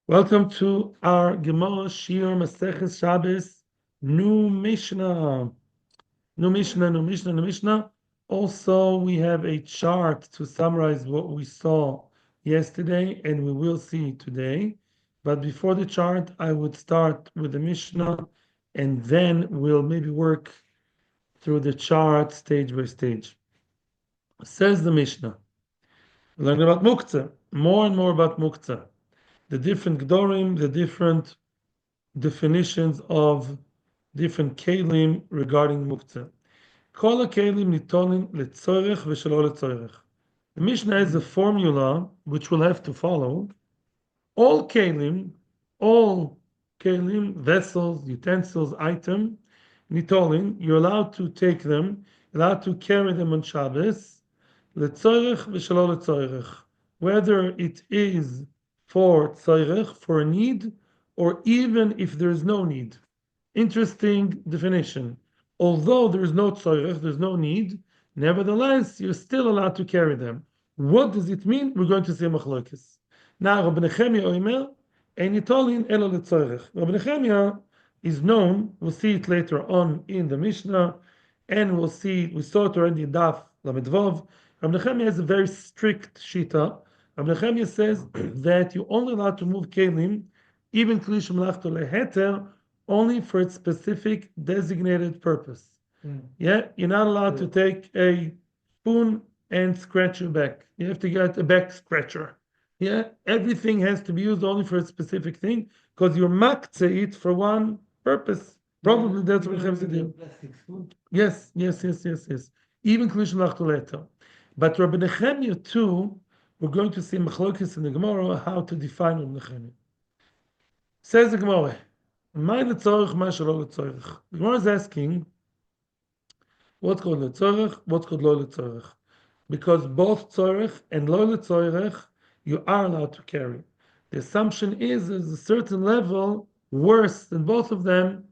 Welcome to our Gemara Shir Maseches Shabbos, new Mishnah. New Mishnah. Also, we have a chart to summarize what we saw yesterday and we will see today. But before the chart, I would start with the Mishnah and then we'll maybe work through the chart stage by stage. Says the Mishnah. We learned about Muktzeh, more and more about Muktzeh. The different Gdorim, the different definitions of different kelim regarding muktzeh. Kol kelim nitolin letzorech v'shelo letzorech. The Mishnah has a formula which we'll have to follow. All kelim, vessels, utensils, item, nitolin, you're allowed to take them, allowed to carry them on Shabbos, letzorech v'shelo letzorech. Whether it is for tzorech, for a need, or even if there is no need. Interesting definition. Although there is no tzorech, there's no need, nevertheless, you're still allowed to carry them. What does it mean? We're going to see machlokes. Now, Rabbi Nechemia Omer, ein yitolin elo letzorech. Rabbi Nechemia is known, we'll see it later on in the Mishnah, and we saw it already in Daf Lamedvov. Rabbi Nechemia has a very strict shita. Rabbi Nechemia says that you're only allowed to move kelim, even kli shemalachto leheter, only for its specific designated purpose. Yeah, you're not allowed to take a spoon and scratch your back. You have to get a back scratcher. Yeah, everything has to be used only for a specific thing because you're Muktzeh it for one purpose. Probably that's what Rabbi Nechemia did. Yes. Even kli shemalachto leheter. But Rabbi Nechemia too, we're going to see machlokes in the Gemara how to define Rabbi Nechemia. Says the Gemara, the Gemara is asking, what's called letzorech, what's called lo letzorech? Because both tzorech and lo letzorech you are allowed to carry. The assumption is there's a certain level worse than both of them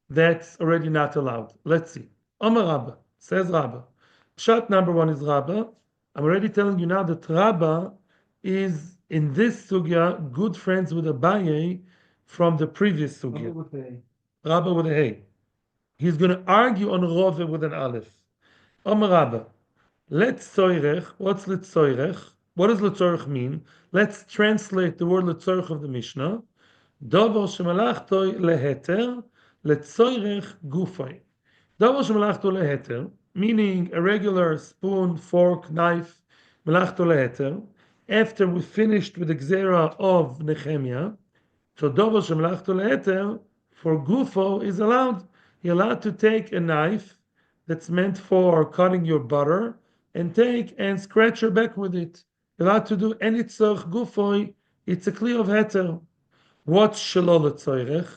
that's already not allowed. Let's see. Amar Rabba, says Rabba. Pshat number one is Rabba. I'm already telling you now that Rabba is in this sugya good friends with Abaye from the previous sugya. Rabba with a hey. He's going to argue on Rove with an aleph. Amar Rabba. Letzoirech. What's letzoirech? What does letzoirech mean? Let's translate the word letzoirech of the Mishnah. Dovo shemalachto leheter letzoirech gufay. Dovo shemalachto leheter, meaning a regular spoon, fork, knife, malachto leheter. After we finished with the gzera of Nehemiah, so dovo shemalachto leheter for gufo is allowed. You're allowed to take a knife that's meant for cutting your butter and take and scratch your back with it. You're allowed to do any tzorch gufo. It's a kli of heter. What's shelo letzoirech?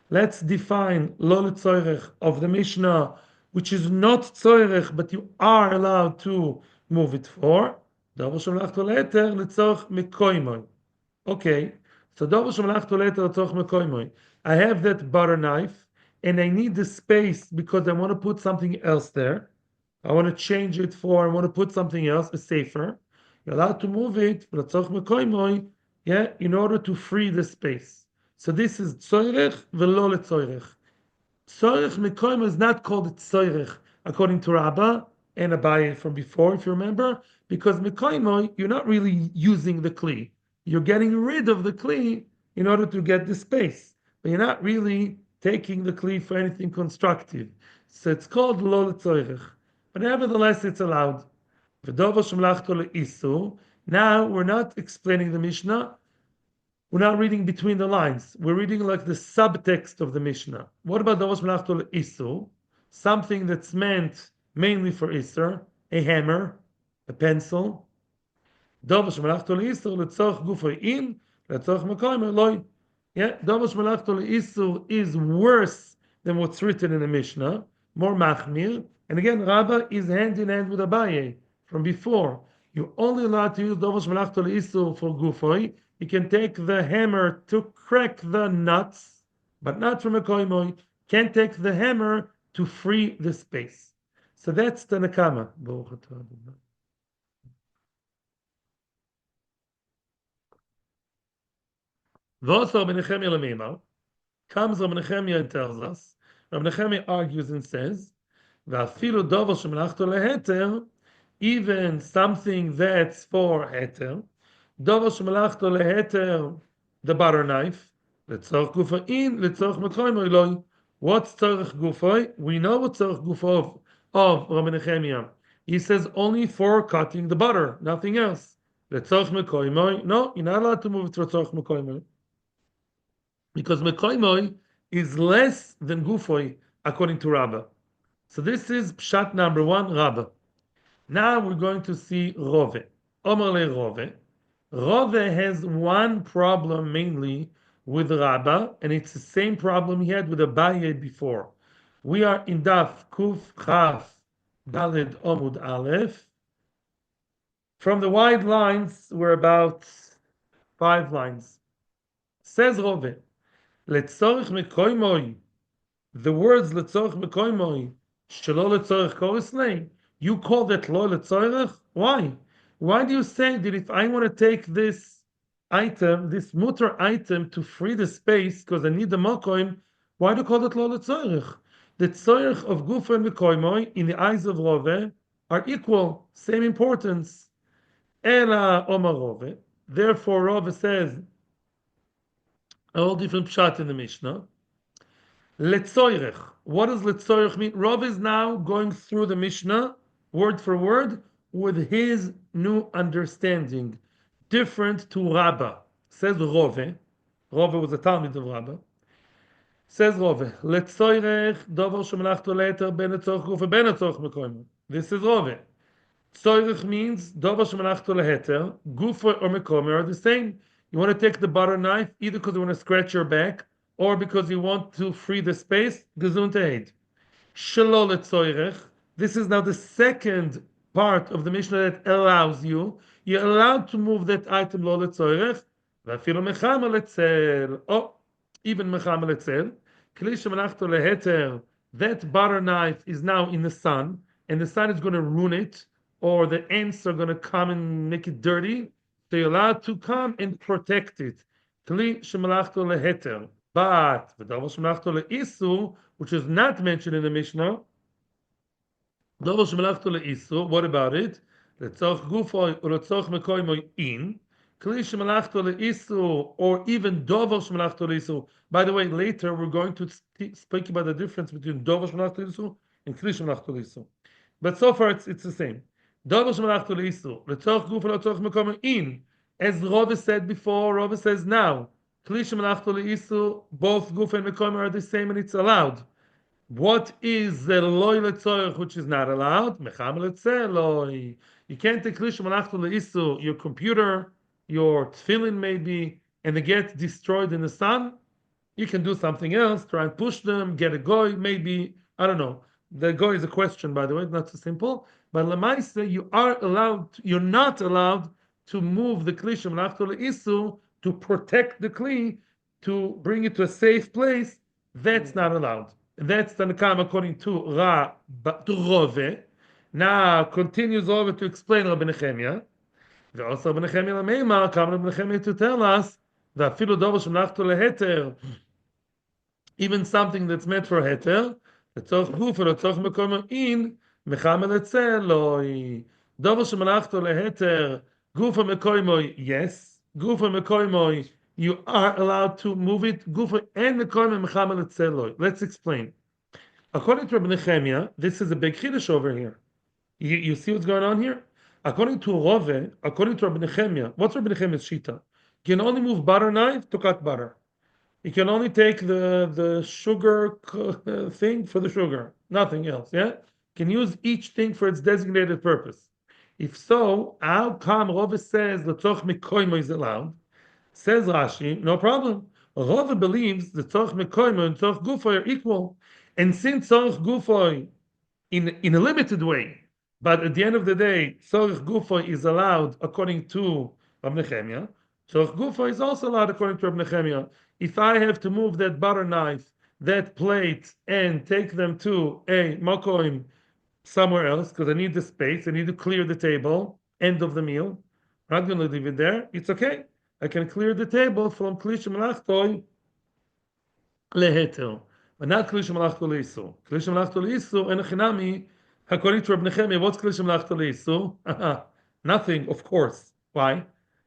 Let's define lo letzoirech of the Mishnah, which is not tzoirech, but you are allowed to move it for. Davar shemalachto leheter letzorch mekoimoy. Okay, so davar shemalachto leheter letzorch mekoimoy. I have that butter knife, and I need the space because I want to put something else there. I want to change it for, I want to put something else, a safer. You're allowed to move it, in order to free the space. So this is tzoirech velo letzoirech. Tzoirech mekoim is not called tzoirech according to Rabbah and Abaye from before, if you remember, because mekoimoy you're not really using the kli. You're getting rid of the kli in order to get the space, but you're not really taking the kli for anything constructive. So it's called lo letzoirech. But nevertheless, it's allowed. Now, we're not explaining the Mishnah. We're not reading between the lines. We're reading like the subtext of the Mishnah. What about Dovos Melachto Isu? Something that's meant mainly for Isser, a hammer, a pencil. Dovos Melachto Isu, Letzorch Gufay in, Letzorch Mekoim Eloi. Yeah, Dovos Melachto Isu is worse than what's written in the Mishnah, more machmir. And again, Rabbah is hand in hand with Abaye from before. You're only allowed to use Dovos Melachto Isu for Gufay. You can take the hammer to crack the nuts, but not from a koimoy. Can't take the hammer to free the space. So that's the nakama. V'oso Rabbi Nechemia l'meimar. Comes Rabbi Nechemia and tells us. Rabbi Nechemia argues and says, "V'afilu dover shemelachto leheter, even something that's for heter, dover shemelachto leheter, the butter knife, letzorch gufa letzorch mekoymo eloi." What's tzorch gufoi? We know what tzorch gufo of Rabbi Nechemia. He says only for cutting the butter, nothing else. Letzorch mekoymo, no, you're not allowed to move it to letzorch mekoymo, because mekoymo is less than gufoi according to Rabbah. So this is pshat number one, Rabbah. Now we're going to see Rove. Omar le Rove. Rove has one problem mainly with Rabbah, and it's the same problem he had with Abaye before. We are in Daf Kuf Chaf Daled Omud Aleph. From the wide lines, we're about 5 lines. Says Rove, Letzorich mekoymoi. The words letzorich mekoymoi, shelo letzorich korisnei. You call that lo letzorich? Why? Why do you say that if I want to take this item, this mutter item, to free the space because I need the makoim, why do you call it lo letzorich? The tzorich of gufa and mekoymoi in the eyes of Rove are equal, same importance. Ela omar Rove. Therefore, Rove says a whole different pshat in the Mishnah. Letzoirech. What does letzoirech mean? Rav is now going through the Mishnah word for word with his new understanding, different to Rabbah. Says Rove. Rove was a Talmud of Rabbah. Says Rove. Letzoirech dover shemelachto leter ben etzorch gufa ben etzorch mekoyim. This is Rove. Tzoirech means dover shemelachto leheter, gufa or mekoyim are the same. You want to take the butter knife either because you want to scratch your back or because you want to free the space, gesundheit. Shelo letzoirech. This is now the second part of the Mishnah that allows you. You're allowed to move that item lo letzoirech. V'afilu mechama letzel. Oh, even mechama letzel. Kli shemelachto leheter. That butter knife is now in the sun, and the sun is going to ruin it, or the ants are going to come and make it dirty. So you're allowed to come and protect it. Kli shemelachto leheter. But which is not mentioned in the Mishnah, what about it? Or even By the way, later we're going to speak about the difference between and but so far it's the same. As Rove said before, Rove says now. Both guf and mekoyim are the same, and it's allowed. What is the loy letzorich, which is not allowed? Mecham letzeloi. You can't take klish malachto leisu, your computer, your tefillin maybe, and they get destroyed in the sun. You can do something else, try and push them, get a goy, maybe, I don't know. The goy is a question, by the way, not so simple. But lemaisa, you're not allowed to move the klish malachto leisu to protect the kli, to bring it to a safe place. That's not allowed. That's the Nakam according to Rove. Now continues over to explain Rabbi Nechemia. Also Rabbi Nechemia Lameima, come Rabbi Nechemia to tell us that Filu Dover Shemlachto Leheter, even something that's meant for heter, letzorch guf or letzorch mekoyim in mechama letzeloi. Dover Shemlachto Leheter, gufa mekoyim, yes. Gufa mekoymoy, you are allowed to move it. Gufa and mekoymoy mechama letzeloi. Let's explain. According to Rabbi Nechemia, this is a big chiddush over here. You see what's going on here? According to Rove, according to Rabbi Nechemia, what's Rabbi Nechemia's shita? You can only move butter knife to cut butter. You can only take the sugar thing for the sugar, nothing else. Yeah, you can use each thing for its designated purpose. If so, how come Rove says the tzorch mekoymo is allowed? Says Rashi, no problem. Rove believes the tzorch mekoymo and tzorch gufoy are equal, and since tzorch gufoy in a limited way, but at the end of the day, tzorch gufoy is allowed according to Rabbi Nechemia. Tzorch gufoy is also allowed according to Rabbi Nechemia. If I have to move that butter knife, that plate, and take them to a makoim somewhere else because I need the space, I need to clear the table, end of the meal. I'm not going to leave it there. It's okay. I can clear the table from kli shemalachto leheter, but not kli shemalachto leisur. Kli shemalachto leisur en chinami. According to Rabbi Nechemia, what's kli shemalachto leisur? Nothing, of course. Why?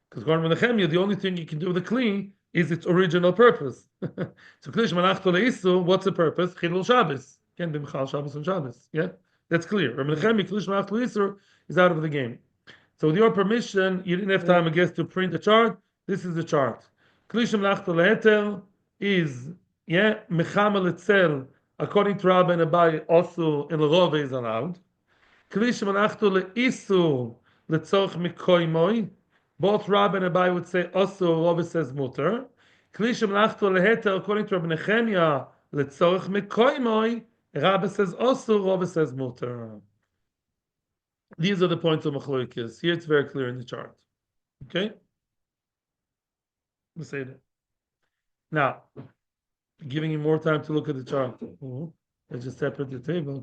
Because according to Rabbi Nechemia, the only thing you can do with the kli is its original purpose. So kli shemalachto leisur, what's the purpose? Chilul Shabbos. Can't be Michal Shabbos and Shabbos. Yeah, that's clear. Rabbi Nechemia, kli shemalachto leisur is out of the game. So with your permission, you didn't have time, I guess, to print the chart. This is the chart. Klishim lachto leheter is, mechamel etzel, according to Rabbi and Abai, also in Rove is allowed. Klishim lachto leisu, letzorch mikoimoi. Both Rabbi and Abai would say also, Rove says mutter. Klishim lachto leheter, according to Rabbi Nechemia, letzorch mikoimoi. Rabbi says also, Rove says mutter. These are the points of Machloikis. Here it's very clear in the chart. Okay? We'll say that. Now, giving you more time to look at the chart. Let's just separate the table.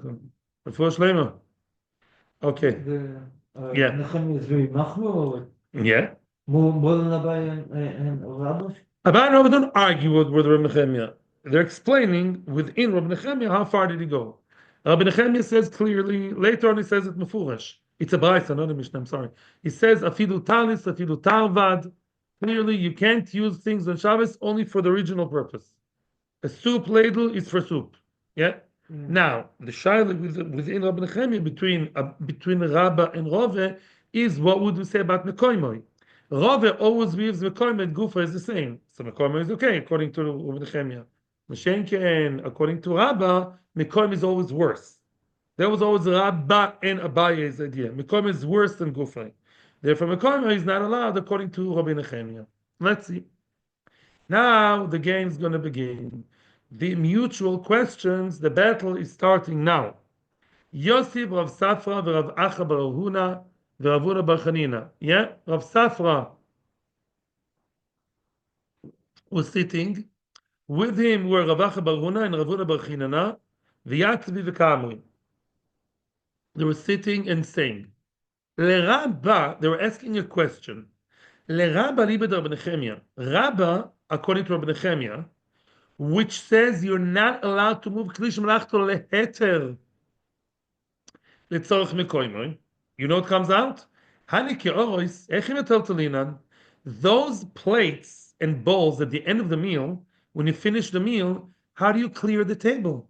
Before Shlema. Okay. Yeah. Nechemia is very machmir. Yeah. More than Abai and Rabbi? Abai and Rabbi don't argue with Rabbi Nechemia. They're explaining within Rabbi Nechemia how far did he go. Rabbi Nechemia says clearly, later on he says it mefurash. It's a brayso, not a mishnah, I'm sorry. He says, afidu talis, afidu tarvad. Clearly, you can't use things on Shabbos only for the original purpose. A soup ladle is for soup. Yeah? Now, the shaila within Rabbi Nechemia between Rabba and Rove is what would we say about Mekoimoi? Rove always leaves Mekoimoi and Gufa is the same. So Mekoimoi is okay, according to Rabbi Nechemia. Mashenken, according to Rabba, Mekoimoi is always worse. There was always Rabba and Abaye's idea. Mekoimoi is worse than Gufa. Therefore, Mekoimoi is not allowed according to Rabbi Nechemia. Let's see. Now the game is going to begin. The mutual questions, the battle is starting now. Yosef, Rav Safra, Rav Acha bar Huna, Rav Huna bar Chanina. Yeah, Rav Safra was sitting. With him were Rav Acha bar Huna and Rav Huna bar Chanina, V'yatvi v'kamri. They were sitting and saying, L'Rabba, they were asking a question. L'Rabba libed Rabbi Nechemia. Rabba, according to Rabbi Nechemia, which says you're not allowed to move kli shemalachto leheter letzorach mekoimoi. You know what comes out? Hani ke'orois echim etaltalinan. Those plates and bowls at the end of the meal, when you finish the meal, how do you clear the table?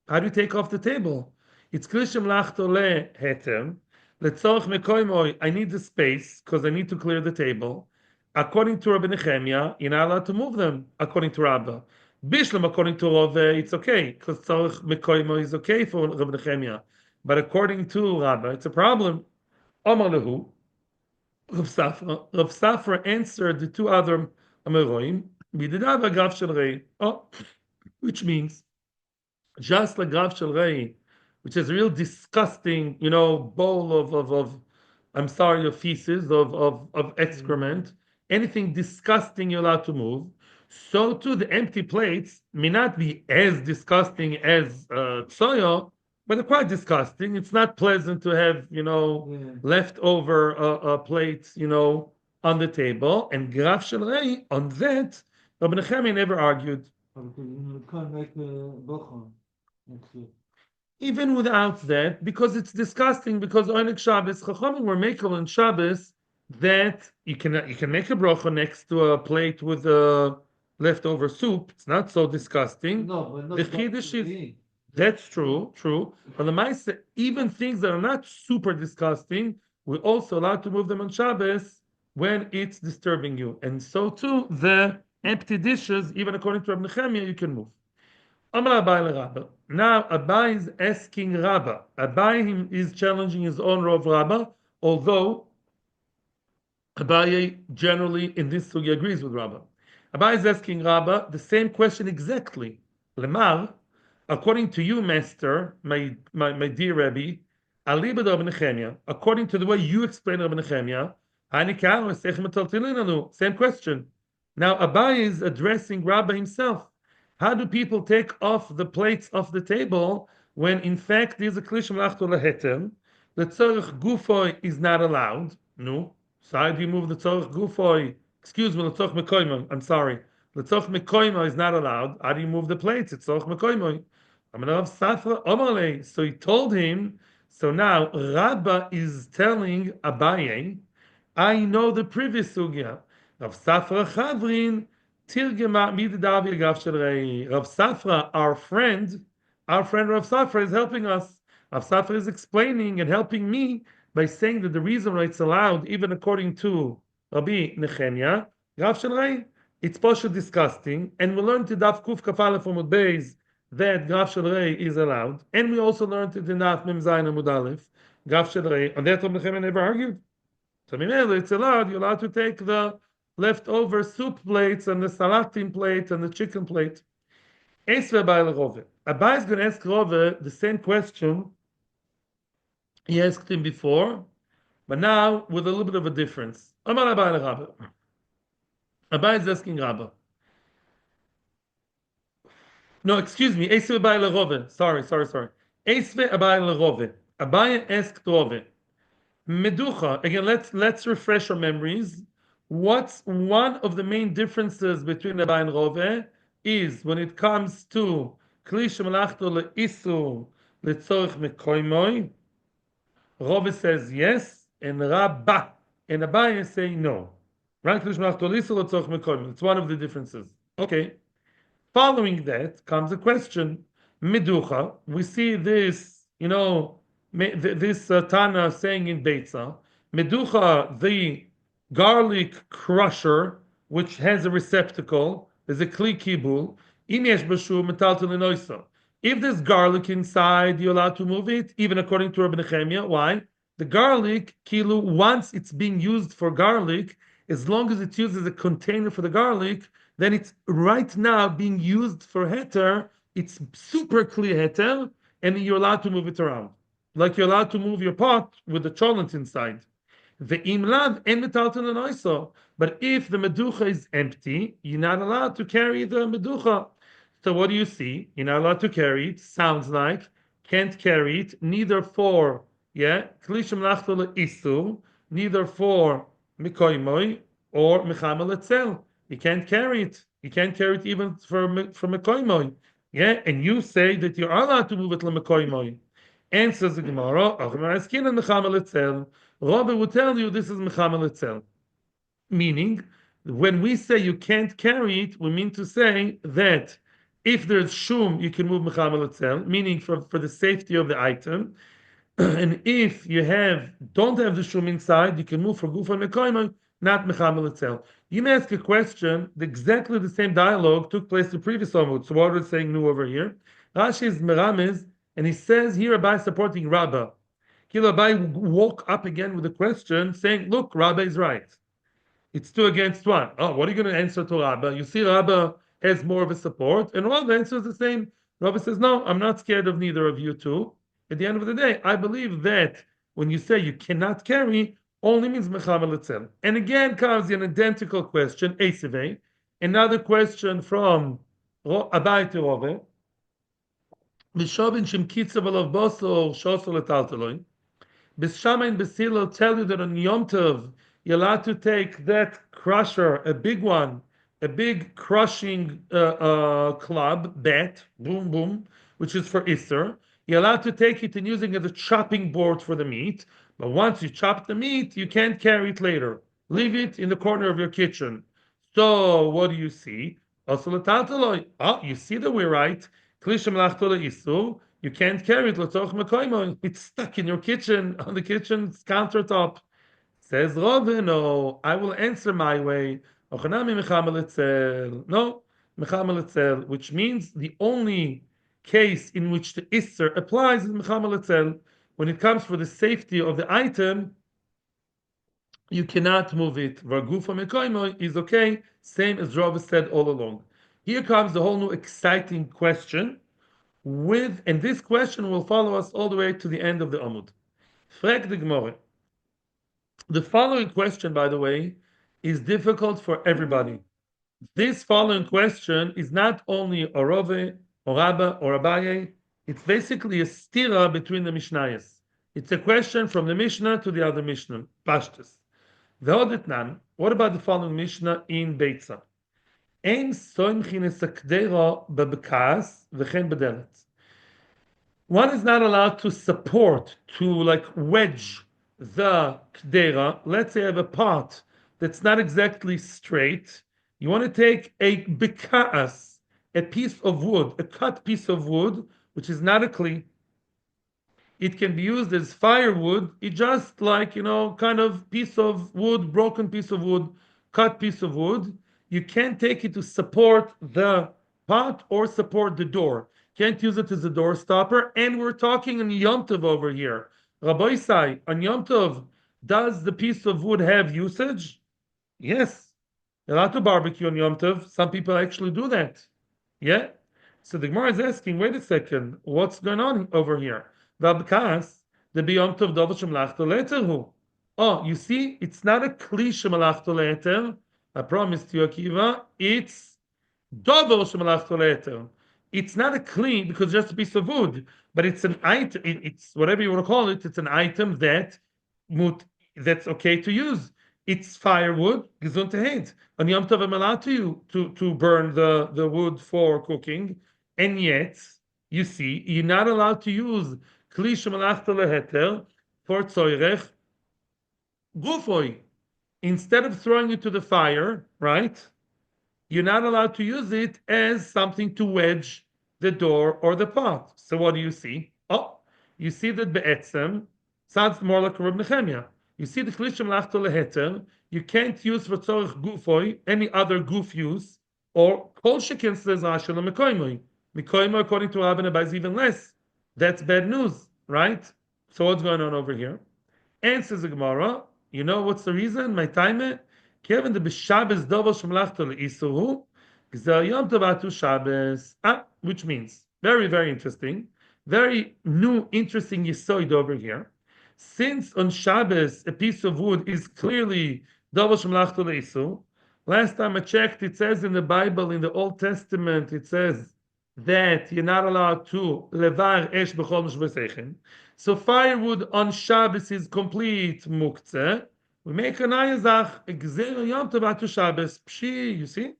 How do you take off the table? It's kli shemalachto leheter letzorach mekoimoi. I need the space because I need to clear the table. According to Rabbi Nechemia, you're not allowed to move them. According to Rabba, Bishlam, according to Rove, it's okay because Tzorich Mekoimo is okay for Rabbi Nechemia. But according to Rabba, it's a problem. Omar lehu, Rav Safra answered the two other Ameroim, Bididav Agav Shel Rei. Which means just like Gav Shel Rei, which is a real disgusting, bowl of I'm sorry, of feces, of excrement. Anything disgusting you're allowed to move. So too, the empty plates may not be as disgusting as tsoyo, but they're quite disgusting. It's not pleasant to have, leftover plates, on the table. And Graf Shel Rei, on that, Rabbi Nechemia never argued. You can't make a bochum. Even without that, because it's disgusting, because Oinik Shabbos, Chachamim were making on Shabbos that you can make a bracha next to a plate with leftover soup. It's not so disgusting. No, but not the Chiddush is that's true. But the Maisa, even things that are not super disgusting, we're also allowed to move them on Shabbos when it's disturbing you. And so too, the empty dishes, even according to Rabbi Nechemia, you can move. Amar Abai leRabba. Now Abai is asking Rabba. Abai is challenging his own Rav Rabba, although Abai generally in this sugi agrees with Rabba. Abai is asking Rabba the same question exactly. Lemar, according to you, Master, my dear Rabbi, Alibad Rabbi Nechemia, according to the way you explain Rabbi Nechemia, same question. Now Abai is addressing Rabba himself. How do people take off the plates off the table when in fact there's a kli shemalachto leheter? The tzorich gufoy is not allowed. No. So how do you move the tzorich gufoy Excuse me, L'tzoch Mekoimo. I'm sorry. L'tzoch Mekoimo is not allowed. How do you move the plates? It's Tzorch Mekoimo. Amarav Safra Omarle. So he told him, so now Rabba is telling Abaye, I know the previous sugya. Rav Safra Chavrin, Tirgema Middavi Gav Shel Rei. Rav Safra, our friend Rav Safra is helping us. Rav Safra is explaining and helping me by saying that the reason why it's allowed, even according to Rabbi Nechemia, Rav Shel Rei, it's posher disgusting, and we learned to Daf Kuf Kafala from Beis that Rav Shel Rei is allowed, and we also learned it in Daf Mem Zayin Amud Aleph, Rav Shel Rei, and that Rabbi Nechemia never argued. So it's allowed. You're allowed to take the leftover soup plates and the salatin plate and the chicken plate. Abai is going to ask Rove the same question he asked him before, but now with a little bit of a difference. Abai is asking Rabba. No, excuse me. Esve Abai Rove. Sorry. Esve Abai Rove. Abai asked Rove. Meducha. Again, let's refresh our memories. What's one of the main differences between Abai and Rove is when it comes to Kli shemalachto le'isu letzorich mekoimoy. Rove says yes, and Rabba and Abai say no. Right? Kli shemalachto le'isu letzorich mekoimoy. It's one of the differences. Okay. Following that comes a question. Meducha. We see this, this Tana saying in Beitza, Meducha, the garlic crusher, which has a receptacle, is a kli kibul. If there's garlic inside, you're allowed to move it, even according to Rabbi Nechemia. Why? The garlic, kilu, once it's being used for garlic, as long as it's used as a container for the garlic, then it's right now being used for heter. It's super clear heter, and you're allowed to move it around. Like you're allowed to move your pot with the cholent inside. The imlav and metalton and oiso. But if the meducha is empty, you're not allowed to carry the meducha. So what do you see? You're not allowed to carry it. Sounds like can't carry it. Neither for klishim lachto isu, neither for mikoimoy or mechamel etzel. You can't carry it. You can't carry it even for mekoimoy. And you say that you are allowed to move it lemekoimoy. Answers the Gemara, Rabbi will tell you this is Mechamel Etzel. Meaning, when we say you can't carry it, we mean to say that if there's shum, you can move Mechamel Etzel, meaning for the safety of the item. And if you don't have the shum inside, you can move for Gufa Mekoimah, not Mechamel Etzel. You may ask a question, exactly the same dialogue took place the previous Amud. So what we're saying new over here. Rashi is Merames, and he says here Abai supporting Rabba. Kilo Abai woke up again with a question saying, look, Rabba is right. It's 2 against 1. Oh, what are you going to answer to Rabba? You see Rabba has more of a support, and Rabba answers the same. Rabba says, no, I'm not scared of neither of you two. At the end of the day, I believe that when you say you cannot carry, only means Mechamel Etzel. And again comes an identical question, Esevei, another question from Abai to Rabba. Bishabin Shem Kitzav Alav Boso Shosol Etalteloin. Bishamin Besilo tell you that on Yom Tov you're allowed to take that crusher, a big one, a big crushing club, bat, boom boom, which is for Easter. You're allowed to take it and using it as a chopping board for the meat. But once you chop the meat, you can't carry it later. Leave it in the corner of your kitchen. So what do you see? Oh, you see that we're right. You can't carry it. It's stuck in your kitchen, on the kitchen's countertop. Says Rove, no, I will answer my way. No, Mechamel Etzel, which means the only case in which the Isser applies is Mechamel Etzel. When it comes for the safety of the item, you cannot move it. Vargufa Mekoimo is okay, same as Rove said all along. Here comes the whole new exciting question. And this question will follow us all the way to the end of the Amud. Frag the Gemara. The following question, by the way, is difficult for everybody. This following question is not only a Rove, or Rabba, or Abaye. It's basically a stira between the Mishnayos. It's a question from the Mishnah to the other Mishnah. Pashtus. V'hodetnan, What about the following Mishnah in Beitza? Ein soimchin es akdera bebekas v'chen bedelet. One is not allowed to support, to like wedge the kdera. Let's say I have a pot that's not exactly straight. You want to take a bekas, a piece of wood, a cut piece of wood, which is not a kli. It can be used as firewood. It's just like, kind of piece of wood, broken piece of wood, cut piece of wood. You can't take it to support the pot or support the door. Can't use it as a door stopper. And we're talking on Yom Tov over here. Rabbi Isai, on Yom Tov, does the piece of wood have usage? Yes. You're allowed to barbecue on Yom Tov. Some people actually do that. Yeah? So the Gemara is asking, wait a second, what's going on over here? V'abkas, the biyom tov dover shemalachto le'eter. Oh, you see, it's not a kli shemalachto le'eter. I promised you, Akiva, it's dover shemalachto le'eter. It's not a kli because it's just a piece of wood, but it's an item. It's whatever you want to call it. It's an item that's okay to use. It's firewood, gesundheit. On Yom Tov, I'm allowed to burn the wood for cooking, and yet, you see, you're not allowed to use kli shemalachta leheter for tzoyrech gufoi. Instead of throwing it to the fire, right? You're not allowed to use it as something to wedge the door or the pot. So what do you see? Oh, you see that be'etzem sounds more like Reb Nehemiah. You see the kli shemalachta leheter. You can't use for tzorech gufoi any other goof use, or kol sheken says Rashi lemekoimoi. Mekoimoi, according to Rabbi Abba, is even less. That's bad news, right? So what's going on over here? Answers the Gemara. You know what's the reason? My time. Kevin the b'Shabbos dover shemalachta le'isuhu gzer Yom Tov atu Shabbos. Which means very very interesting, very new interesting yisoid over here. Since on Shabbos a piece of wood is clearly dover shemalachta le'isu. Last time I checked, it says in the Bible, in the Old Testament, it says that you're not allowed to levar esh b'chol mishvasechem. So firewood on Shabbos is complete muktzeh. We make an ayazach gzeir Yom Tov atu Shabbos. Pshi, you see,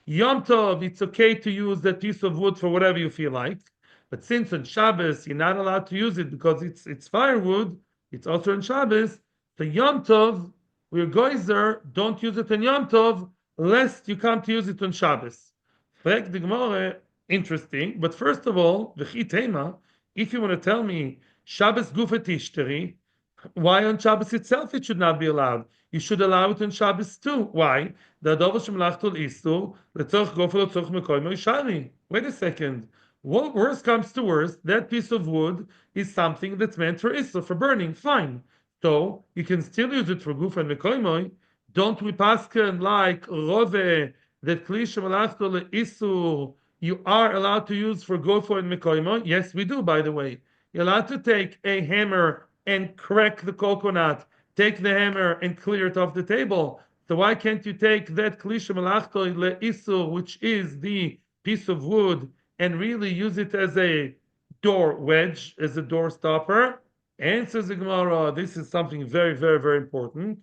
Yom Tov, it's okay to use that piece of wood for whatever you feel like. But since on Shabbos you're not allowed to use it because it's firewood, it's also on Shabbos. The Yom Tov, we're goizer, don't use it on Yom Tov, lest you come to use it on Shabbos. Fact the Gemara, interesting. But first of all, v'chi tema, if you want to tell me Shabbos gufet tishteri, why on Shabbos itself it should not be allowed? You should allow it on Shabbos too. Why? Wait a second. What worst comes to worst, that piece of wood is something that's meant for Isur, for burning. Fine. So you can still use it for Guf and Mekoimoy. Don't we pasken like Rove that Kli Shemalachto leIsur you are allowed to use for Gofo and Mekoimoy? Yes, we do, by the way. You're allowed to take a hammer and crack the coconut, take the hammer and clear it off the table. So why can't you take that Kli Shemalachto leIsur, which is the piece of wood, and really use it as a door wedge, as a door stopper? Answers the Gemara, this is something very, very, very important.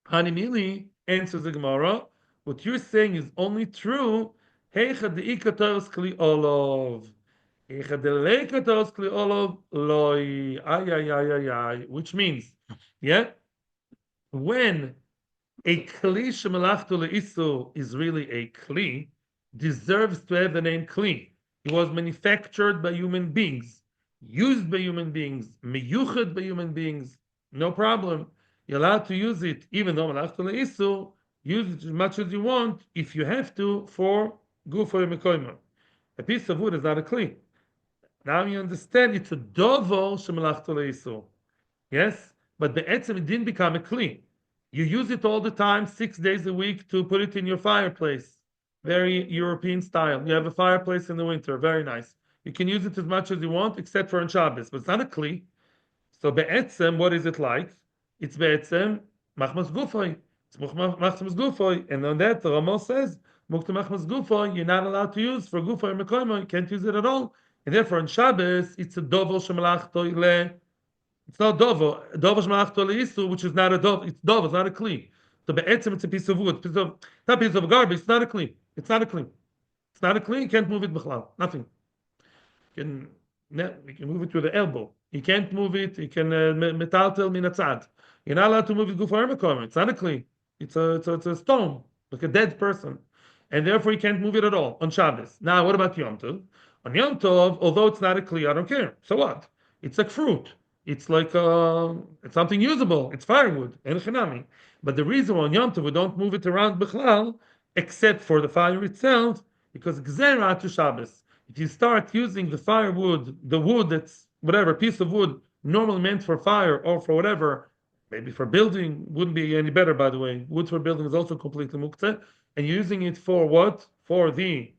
Hanimili answers the Gemara, what you're saying is only true. Heicha de'ika toros kli olov. Heicha de'leika toros kli olov loi. Ay, ay, ay, ay, ay. Which means, yeah, when a kli shemalachtu le'isu is really a kli, deserves to have the name kli. It was manufactured by human beings, used by human beings, meyuched by human beings, no problem. You're allowed to use it, even though malachtu le'isu, use it as much as you want, if you have to, for gufo mekoima. A piece of wood is not a kli. Now you understand it's a dovo shemalachtu le'isu. Yes? But be'etzem it didn't become a kli. You use it all the time, 6 days a week, to put it in your fireplace. Very European style. You have a fireplace in the winter. Very nice. You can use it as much as you want, except for on Shabbos. But it's not a kli. So be'etzem, what is it like? It's be'etzem machmas gufoy. It's machmas gufoy. And on that, the Ramo says, muktzeh machmas gufoy, you're not allowed to use for gufoy and mekoimoy. You can't use it at all. And therefore, on Shabbos, it's a dovel shemalachtoy le It's not dovo. Dovo is malach isu, which is not a dovo. It's dovo. It's not a kli. So be'etzim, it's a piece of wood. Not a piece of garbage. It's not a kli. It's not a kli. It's not a kli. You can't move it b'chlal. Nothing. Can you can move it with the elbow. You can't move it. You can metaltel min atzad. You're not allowed to move it gufa. It's not a kli. It's a stone, like a dead person, and therefore you can't move it at all on Shabbos. Now, what about Yom Tov? On Yom Tov, although it's not a kli, I don't care. So what? It's like fruit. It's like it's something usable. It's firewood and chinami. But the reason why on Yom Tov we don't move it around bichlal, except for the fire itself, because gzera to Shabbos. If you start using the firewood, the wood that's whatever piece of wood normally meant for fire or for whatever, maybe for building wouldn't be any better, by the way. Wood for building is also completely muktzeh, and using it for what? For the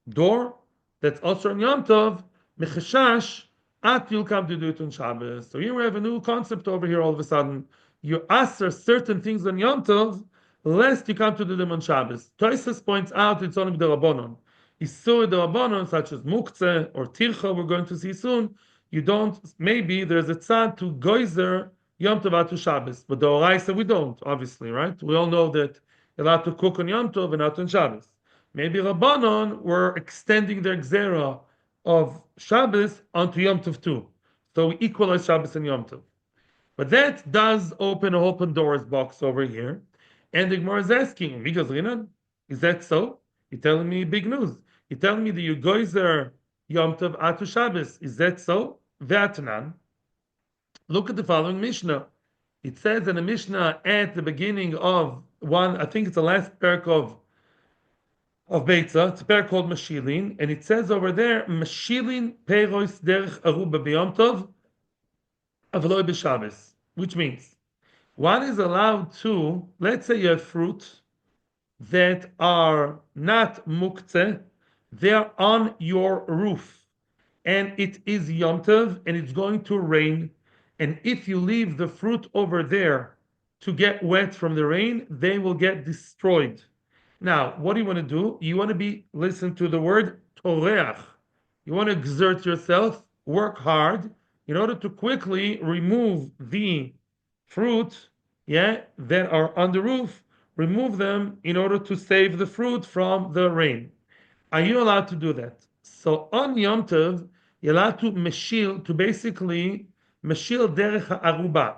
door. That's also in Yom Tov. Mechashash at you'll come to do it on Shabbos. So here we have a new concept over here. All of a sudden, you answer certain things on Yom Tov, lest you come to do them on Shabbos. Toises points out it's only the Rabbanon. Isur the Rabbanon, such as Muktzeh or Tircha, we're going to see soon. You don't. Maybe there's a tzad to goizer Yom Tov to Shabbos, but the Oraisa we don't. Obviously, right? We all know that you're allowed to cook on Yom Tov and not on Shabbos. Maybe Rabbanon were extending their gzera of Shabbos onto Yom Tov too. So we equalize Shabbos and Yom Tov. But that does open a whole Pandora's box over here. And the Gemara is asking, Migas Rinan, is that so? You're telling me big news. You're telling me that you goizer Yom Tov atu Shabbos. Is that so? Ve'atanan. Look at the following Mishnah. It says in the Mishnah at the beginning of one, I think it's the last parak of Beitza. It's a pair called Mashilin, and it says over there, Mashilin Peiros Derech Aruba B'Yom Tov Avaloi B'Shabbos, which means one is allowed to, let's say you have fruit that are not muktzeh, they're on your roof, and it is Yom Tov, and it's going to rain, and if you leave the fruit over there to get wet from the rain, they will get destroyed. Now, what do you want to do? You want to listen to the word toreach. You want to exert yourself, work hard, in order to quickly remove the fruit, that are on the roof, remove them in order to save the fruit from the rain. Are you allowed to do that? So on Yom Tov, you're allowed to meshil, to basically meshil derech aruba.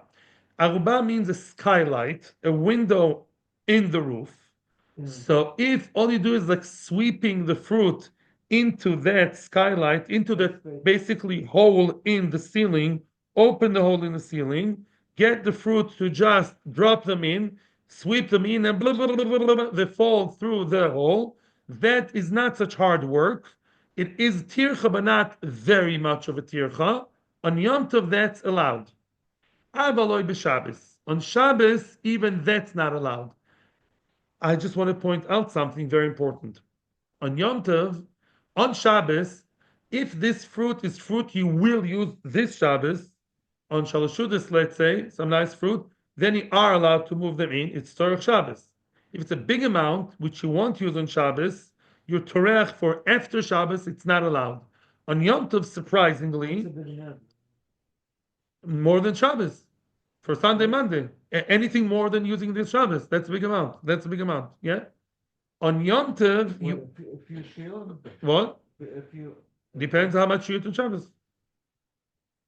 Aruba means a skylight, a window in the roof. So if all you do is like sweeping the fruit into that skylight, into that basically hole in the ceiling, open the hole in the ceiling, get the fruit to just drop them in, sweep them in, and blah, blah, blah, blah, blah, blah, they fall through the hole. That is not such hard work. It is tircha, but not very much of a tircha. On Yom Tov, that's allowed. Avaloi b'Shabbos. On Shabbos, even that's not allowed. I just want to point out something very important. On Yom Tov, on Shabbos, if this fruit is fruit you will use this Shabbos, on Shalashudas, let's say, some nice fruit, then you are allowed to move them in. It's Torah Shabbos. If it's a big amount, which you won't use on Shabbos, your Torah for after Shabbos, it's not allowed. On Yom Tov, surprisingly, more than Shabbos. For Sunday, Monday, anything more than using this Shabbos, that's a big amount. That's a big amount. Yeah. On Yom Tov, If you shield, what? if you Depends how much you eat on Shabbos.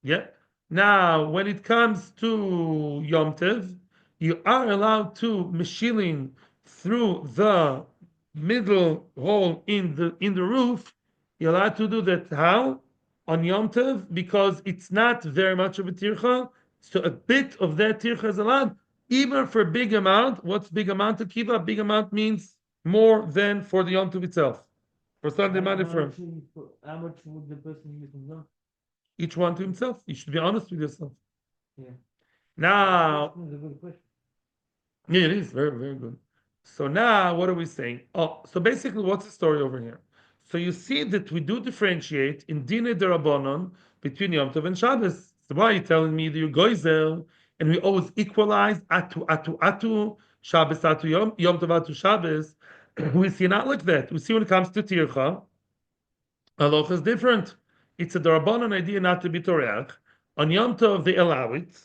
Yeah. Now, when it comes to Yom Tov, you are allowed to meshilin through the middle hole in the roof. You're allowed to do that. How? On Yom Tov, because it's not very much of a tircha. So a bit of that tircha is allowed, even for a big amount. What's big amount to keep up? Big amount means more than for the Yom Tov itself. For Sunday, Monday, for how much would the person use in Yom? each one to himself. You should be honest with yourself. Yeah. Now, That's a good question. yeah, it is very, very good. So now, what are we saying? Oh, so basically, what's the story over here? So you see that we do differentiate in Dine Derabanan between Yom Tov and Shabbos. So why are you telling me that you goizel and we always equalize atu Shabbos atu Yom Tov atu Shabbos? We see not like that. We see when it comes to Tircha, Halacha is different. It's a Darabanan idea not to be Toreach. On Yom Tov, they allow it,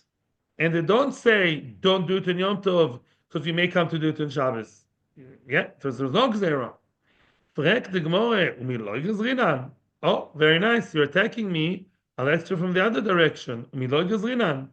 and they don't say don't do it on Yom Tov because you may come to do it on Shabbos. Yeah, there's no gzera. Frag the Gemara, umi loy gezrinan. Oh, very nice. You're attacking me. I'll ask you from the other direction. Umi loy gezrinan.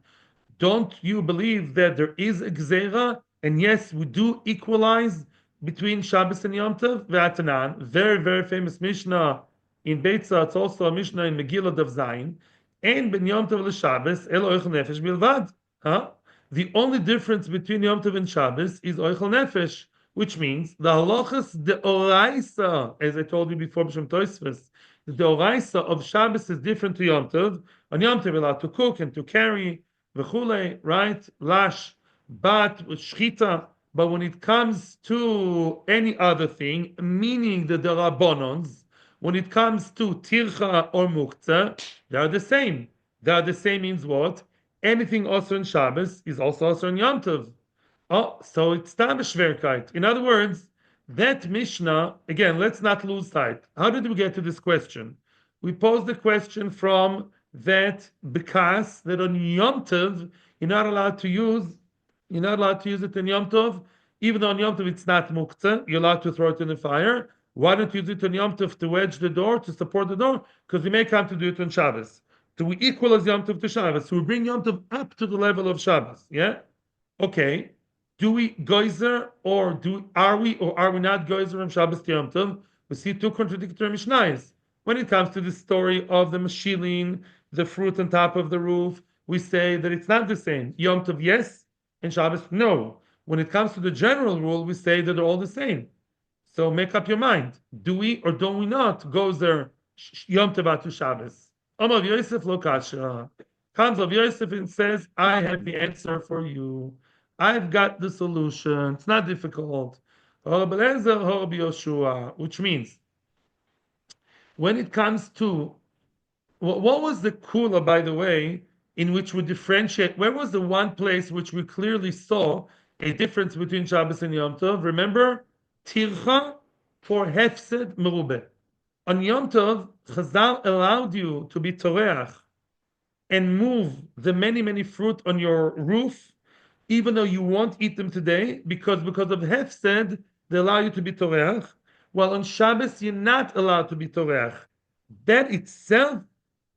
Don't you believe that there is a gzera? And yes, we do equalize between Shabbos and Yom Tov. V'atanan, very, very famous Mishnah in Beitza. It's also a Mishnah in Megillah Daf Zayin. And ben Yom Tov l'Shabbos, el oichel nefesh bilvad. Huh? The only difference between Yom Tov and Shabbos is oichel nefesh, which means the halachas the oraisa, as I told you before, B'Shem Tosfos, the oraisa of Shabbos is different to Yom Tov. On Yom Tov, you're allowed to cook and to carry, v'chule, right? Lash, bat, shchita. But when it comes to any other thing, meaning the derabonons, when it comes to tircha or muktzeh, they are the same. They are the same means what? Anything also in Shabbos is also in Yom Tov. Oh, so it's tam shverkeit. In other words, that Mishnah, again, let's not lose sight. How did we get to this question? We posed the question from that because that on Yom Tov, you're not allowed to use it in Yom Tov, even though on Yom Tov it's not muktzeh, you're allowed to throw it in the fire. Why don't you use it on Yom Tov to wedge the door, to support the door? Because you may come to do it on Shabbos. Do we equal as Yom Tov to Shabbos? So we bring Yom Tov up to the level of Shabbos. Yeah? Okay. Do we geyser are we not geyser from Shabbos to Yom Tov? We see two contradictory Mishnayos. When it comes to the story of the mashilin, the fruit on top of the roof, we say that it's not the same. Yom Tov, yes, and Shabbos, no. When it comes to the general rule, we say that they're all the same. So make up your mind. Do we or do we not geyser Yom Tov to Shabbos? Amar Yosef lo kasha. Comes of Yosef and says, I have the answer for you. I've got the solution. It's not difficult. Which means, when it comes to what was the kula, by the way, in which we differentiate? Where was the one place which we clearly saw a difference between Shabbos and Yom Tov? Remember, tircha for hefsed merubeh. On Yom Tov, Chazal allowed you to be toreach and move the many fruit on your roof, even though you won't eat them today, because of hefsed, they allow you to be toreach. While on Shabbos, you're not allowed to be toreach. That itself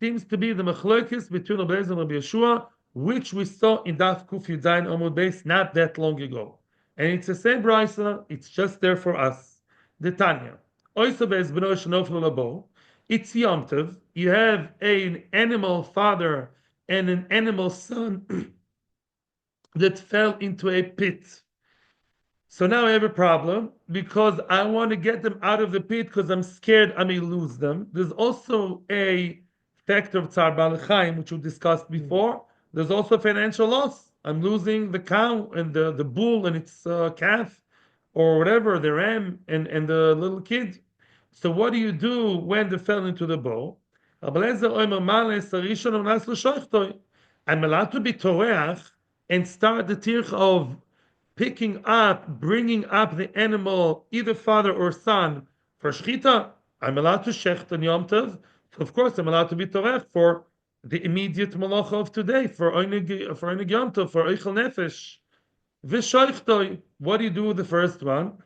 seems to be the machlokes between Rabbi Eliezer and Rabbi Yeshua, which we saw in Daf Kuf Yudayin Amud Beis not that long ago. And it's the same brisa, it's just there for us. The Tanya. It's Yom Tov. You have an animal father and an animal son that fell into a pit. So now I have a problem because I want to get them out of the pit because I'm scared I may lose them. There's also a factor of Tzar Balachayim, which we discussed before. There's also financial loss. I'm losing the cow and the bull and its calf, or whatever, the ram and the little kid. So what do you do when they fell into the bowl? I'm allowed to be toreach and start the tirch of bringing up the animal, either father or son, for shchita. I'm allowed to shecht on Yom Tov. So of course, I'm allowed to be torech for the immediate malacha of today, for Oinig Yom Tov, for Eichel Nefesh. V'shoichtoi. What do you do with the first one?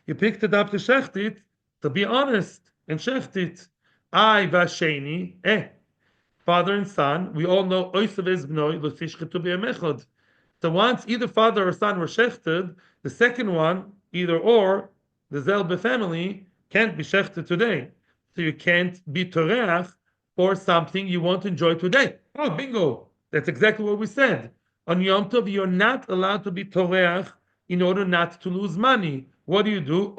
You picked it up to shecht it, to be honest, and shecht it. I v'asheni, father and son, we all know, oisav es bnoi, l'fishchetu b'yamechod. So once either father or son were shechted, the second one, either or, the Zelbe family, can't be shechted today. So you can't be toreach for something you won't enjoy today. Oh, bingo! That's exactly what we said. On Yom Tov, you're not allowed to be toreach in order not to lose money. What do you do?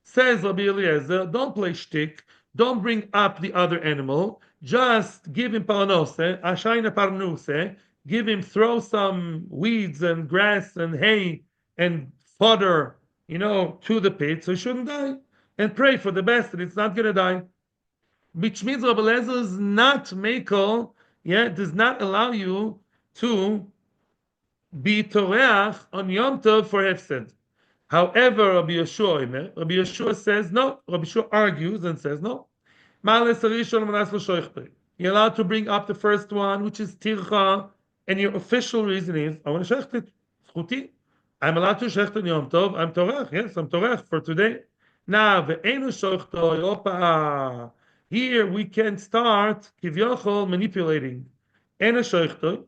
Says Rabbi Eliezer, don't play shtick, don't bring up the other animal, just give him parnose, ashayna parnuse, throw some weeds and grass and hay and fodder, to the pit, so he shouldn't die. And pray for the best that it's not going to die. Which means Rabbi Eliezer is not makel, does not allow you to be toreach on Yom Tov for hefsed. However, Rabbi Yeshua says no. Rabbi Yeshua argues and says no. You're allowed to bring up the first one, which is tircha, and your official reason is, I want to shecht it. Zchuti. I'm allowed to shecht on Yom Tov. I'm torach. Yes, I'm torach for today. Now, ve'enu shochtoi, opa. Here we can start kivyochol manipulating. Enu shochtoi.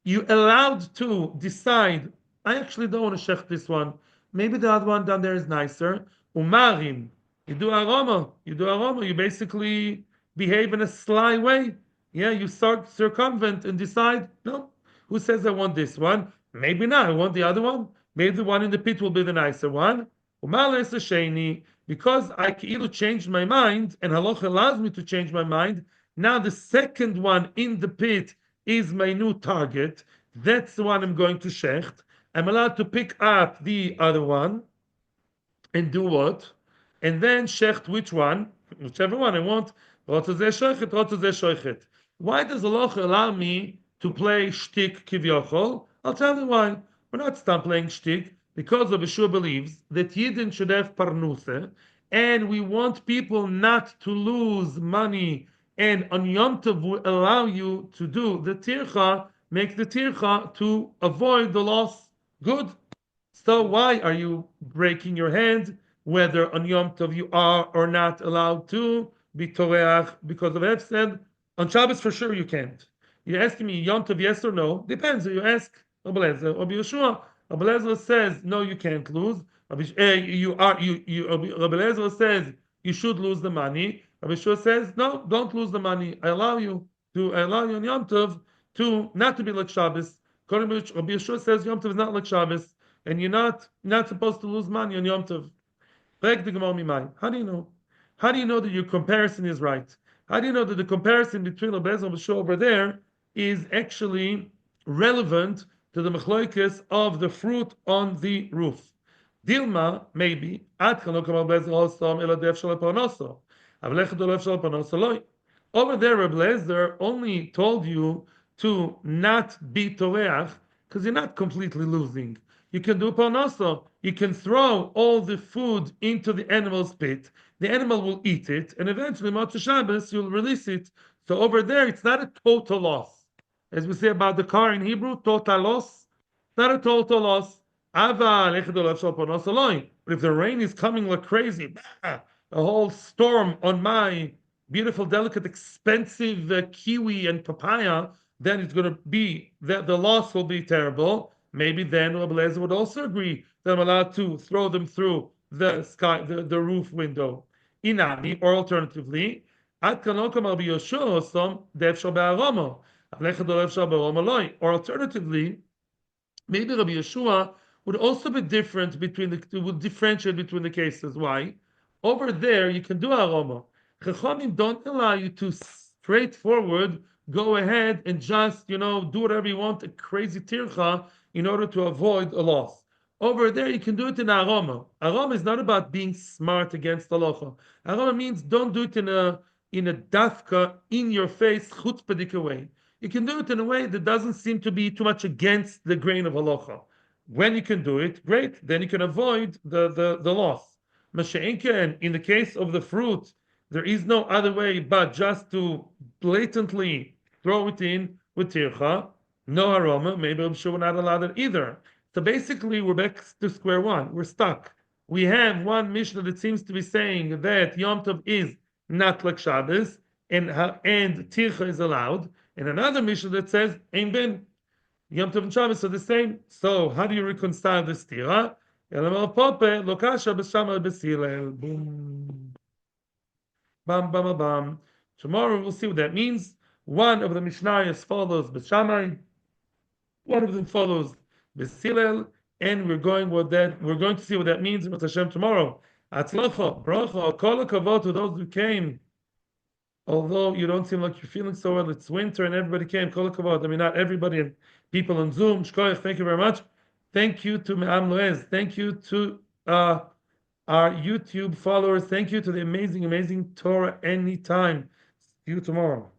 You allowed to decide. I actually don't want to shecht this one. Maybe the other one down there is nicer. Umarim. You do aroma. You do aroma. You basically behave in a sly way. Yeah, you start circumvent and decide, no, who says I want this one? Maybe not. I want the other one. Maybe the one in the pit will be the nicer one. Because I either changed my mind, and halacha allows me to change my mind, now the second one in the pit is my new target. That's the one I'm going to shecht. I'm allowed to pick up the other one and do what? And then shecht which one? Whichever one I want. Why does Allah allow me to play shtick kivyochol? I'll tell you why. We're not stop playing shtick because the Yeshua believes that Yidden should have parnuse, and we want people not to lose money. And on Yom Tov will allow you to do the tircha, make the tircha to avoid the loss. Good. So why are you breaking your hand? Whether on Yom Tov you are or not allowed to be toreach because of Hefsed. On Shabbos for sure you can't. You're asking me Yom Tov yes or no? Depends. You ask Rabbi Lezer or Yeshua. Rabbi Lezer says no, you can't lose. Rabbi Lezer says you should lose the money. Rabbi Yeshua says no, don't lose the money. I allow you on Yom Tov to not to be like Shabbos. Rabbi Yeshua says Yom Tov is not like Shabbos, and you're not supposed to lose money on Yom Tov. How do you know? How do you know that your comparison is right? How do you know that the comparison between Rabbi Lezer and Yeshua over there is actually relevant to the mechloikes of the fruit on the roof? Dilma, maybe, over there, Rabbi Lezer only told you to not be toreach because you're not completely losing. You can do parnasa. You can throw all the food into the animal's pit. The animal will eat it, and eventually, Muktzeh Shabbos, you'll release it. So over there, it's not a total loss. As we say about the car in Hebrew, total loss. Not a total loss. But if the rain is coming like crazy, a whole storm on my beautiful, delicate, expensive kiwi and papaya, then it's going to be that the loss will be terrible. Maybe then Rabbi Lezer would also agree that I'm allowed to throw them through the sky, the roof window. Inami, or alternatively, or alternatively, maybe Rabbi Yeshua would also be different would differentiate between the cases. Why? Over there, you can do aroma. Chachamim don't allow you to straightforward go ahead and just, do whatever you want, a crazy tircha, in order to avoid a loss. Over there, you can do it in aroma. Aroma is not about being smart against halacha. Aroma means don't do it in a dafka, in your face, chutzpahdik way. You can do it in a way that doesn't seem to be too much against the grain of halacha. When you can do it, great. Then you can avoid the loss. Masha'inka, in the case of the fruit, there is no other way but just to blatantly throw it in with tircha. No aroma. Maybe I'm sure we're not allowed it either. So basically, we're back to square one. We're stuck. We have one Mishnah that seems to be saying that Yom Tov is not like Shabbos, and tircha is allowed, and another Mishnah that says Ein Ben. Yom Tov and Shabbos are the same. So how do you reconcile this tira? Boom. Bam, bam, bam. Tomorrow we'll see what that means. One of the Mishnayos follows B'Shamai, one of them follows B'Silel, and we're going to see what that means in Hashem tomorrow. Atzlacha, bracha, kol hakavod to those who came. Although you don't seem like you're feeling so well, it's winter and everybody came. Kol hakavod. I mean, not everybody, and people on Zoom. Shkoyach, thank you very much. Thank you to Me'am Loez. Thank you to our YouTube followers. Thank you to the amazing Torah Anytime. See you tomorrow.